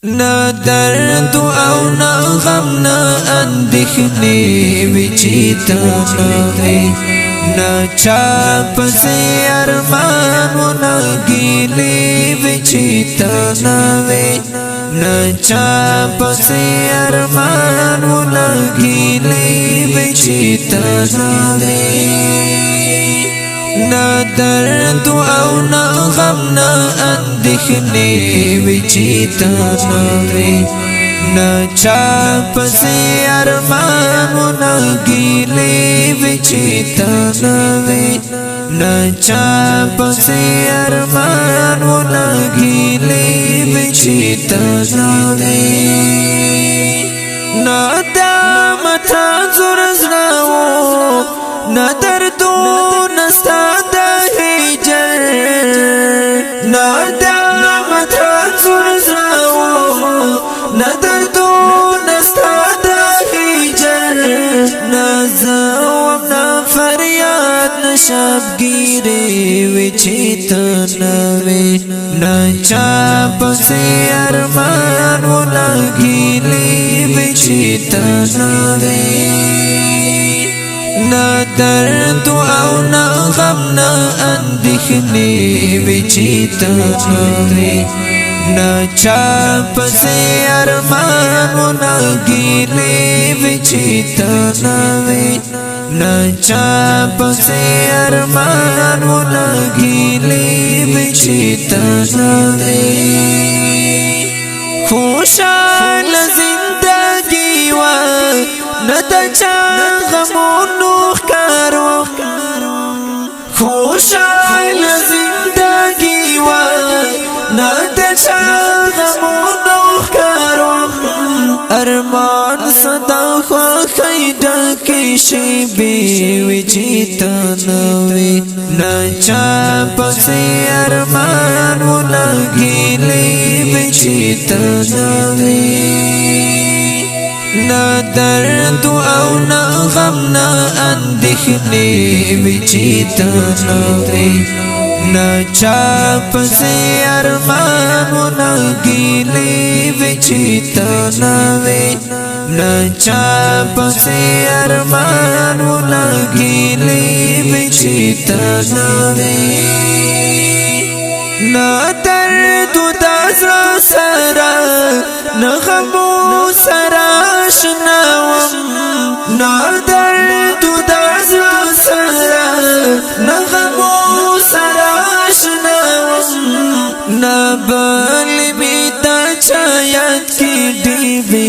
نا درد او نا غم نا اندیخنی وچی تنوی نا چاپ سے ارمان و نا گیلی وچی تنوی نا چاپ سے ارمان و نا گیلی وچی تنوی نا درد او نا غم نا اندیخنی وچی تنوی نا چاپ سے ارمان و نا گیلی وچی تنوی نا چاپ سے ارمان و نا گیلی وچی تنوی نا دامت زور زناو نا دردو نستا دا ہجر نا دامت زور زناو نا دردو نستا دا ہجر نا زوام نا فریاد نا شبگیری وچی تنوی نا چاپ سے ارمان و نا گیلی وچی تنوی نا درد او نا غم نا اندیخنی وچی تنوی نا چاپ سے ارمان و نا گیلی وچی تنوی نا چاپ سے ارمان و نا گیلی وچی تنوی خوشحال زندگی و ندا چا غمونو خکارو خوشحال زندگی و ندا چا غمونو خکارو ارمان صدا خوخی ڈاکی شیبی وچی تنوی نا چاپ سے ارمان و نا گیلی وچی تنوی نا درد او نا غم نا اندیخنی وچی تنوی نا چاپ سے ارمان و نا گیلی وچی تنوی نا چاپ سے ارمان و نا گیلی وچی تنوی نا درد دازرا سرا نا غمو سرا شناوم نا درد دازرا سرا نا غمو سرا شناوم نا بلی بیتا چایت کی ڈیبی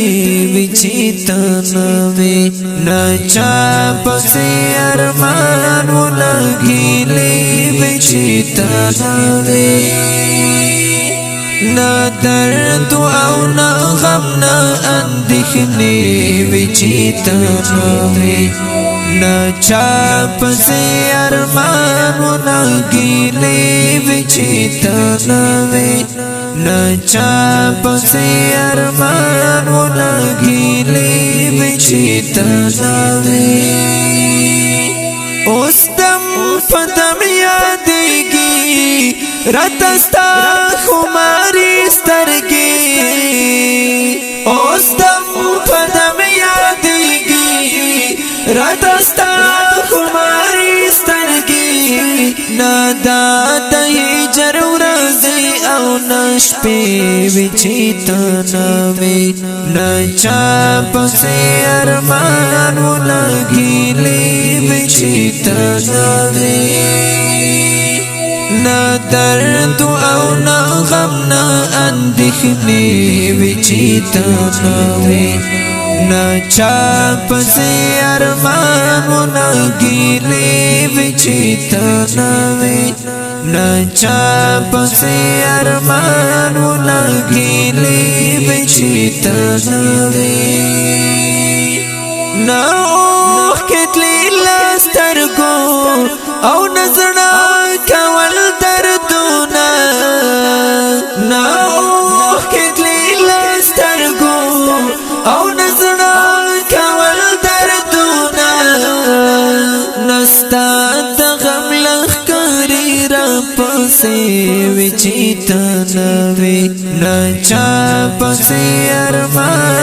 وچی تنوی نا چاپ سے ارمان و نا گیلی وچی تنوی نا درد او نا غم نا اندیخنی وچی تنوی نا چاپ سے ارمان و نا گیلی وچی تنوی نا چاپ سے ارمان و نا گیلی وچی تنوی اوس دم پدم یادیگی راتستا خماری سترگی اوس دم پدم یادیگی راتستا خماری سترگی نادا دہی جرور زی او نشپی وچی تنوی نا چاپ سے ارمان و نا گیلی وچی تنوی نا درد او نا غم نا اندیخنی وچی تنوی نا چاپ سے ارمان و نا گیلی وچی تنوی نا چاپ سے ارمان و نا گیلی وچی تنوی نا اوخ کتلی لسترگو او نظرنا کول دردونا نا اوخ کتلی لسترگو او نظرنا کول دردونا نستا دا غم لخ کری را پس پسې وچی تنوي نه چا پسې ارمان